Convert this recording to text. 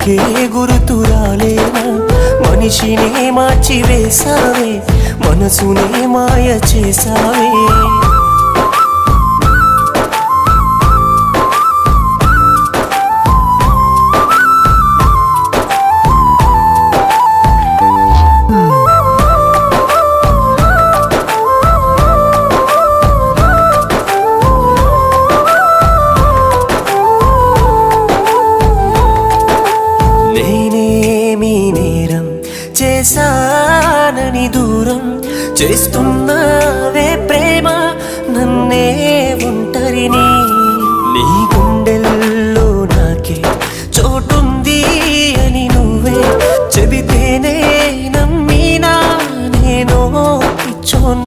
నీకే గుర్తు రాలేనా? మనిషినే మార్చి వేసావే, మనసునే మాయ చేసావే. చేశానని దూరం చేస్తున్నావే ప్రేమ, నన్నే ఒంటరిని. నీ